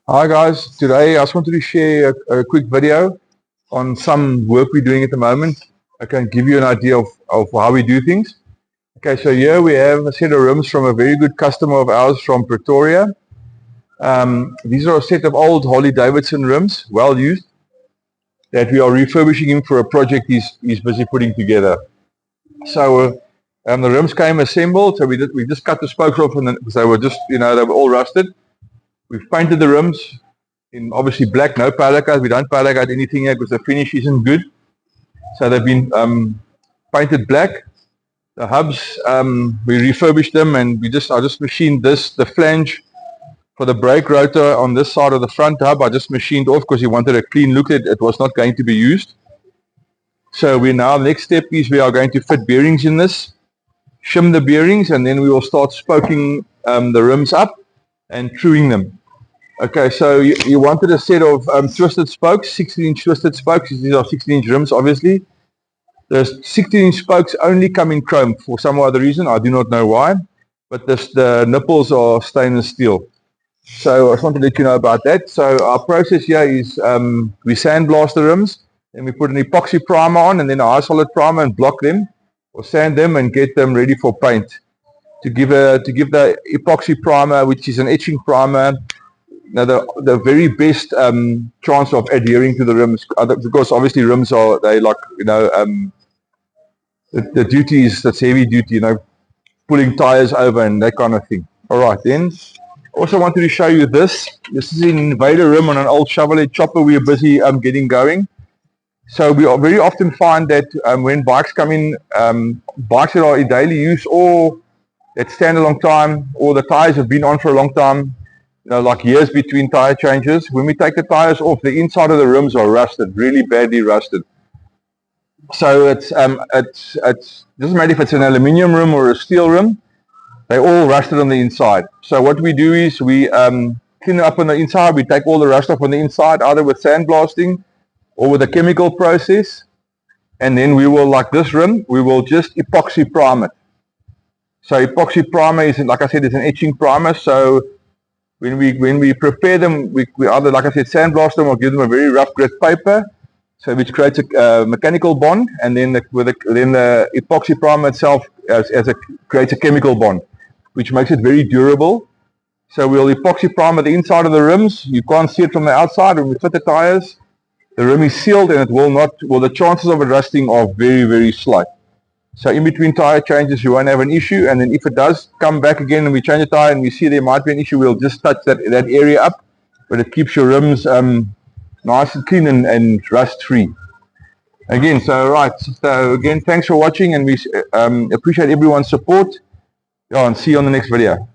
Hi guys, today I just wanted to share a quick video on some work we're doing at the moment. I can give you an idea of how we do things. Okay, so here we have a set of rims from a very good customer of ours from Pretoria. These are a set of old Harley-Davidson rims, well used, that we are refurbishing him for a project he's busy putting together. So the rims came assembled, so we just cut the spokes off because they were just, they were all rusted. We've painted the rims in obviously black, no powder coat. We don't powder coat anything here because the finish isn't good. So they've been painted black. The hubs, we refurbished them, and I just machined the flange for the brake rotor on this side of the front hub. I just machined off because he wanted a clean look at it. It was not going to be used. So next step is we are going to fit bearings in this, shim the bearings, and then we will start spoking the rims up and truing them. Okay, so you wanted a set of twisted spokes, 16-inch twisted spokes. These are 16-inch rims, obviously. The 16-inch spokes only come in chrome for some other reason. I do not know why, but the nipples are stainless steel. So I just wanted to let you know about that. So our process here is we sandblast the rims, then we put an epoxy primer on, and then a high solid primer and block them, or sand them and get them ready for paint. To give the epoxy primer, which is an etching primer, the very best chance of adhering to the rims, because obviously rims are, the duty is, that's heavy duty, pulling tires over and that kind of thing. Alright, then also wanted to show you this. This is an Invader rim on an old Chevrolet chopper we are busy getting going. So we very often find that when bikes come in, bikes that are in daily use or that stand a long time, or the tires have been on for a long time, like years between tire changes, when we take the tires off, the inside of the rims are rusted, really badly rusted. So it doesn't matter if it's an aluminium rim or a steel rim, they're all rusted on the inside. So what we do is we clean it up on the inside. We take all the rust off on the inside, either with sandblasting or with a chemical process, and then we will, like this rim, we will just epoxy prime it. So epoxy primer is, like I said, is an etching primer. So when we prepare them, we either, like I said, sandblast them or give them a very rough grit paper, so which creates a mechanical bond, and then the epoxy primer itself creates a chemical bond, which makes it very durable. So we'll epoxy primer the inside of the rims. You can't see it from the outside. When we fit the tires, the rim is sealed, and it will not. Well, the chances of it rusting are very, very slight. So in between tire changes, you won't have an issue, and then if it does come back again and we change the tire and we see there might be an issue, we'll just touch that area up, but it keeps your rims nice and clean and rust-free. Again, so again, thanks for watching, and we appreciate everyone's support. And see you on the next video.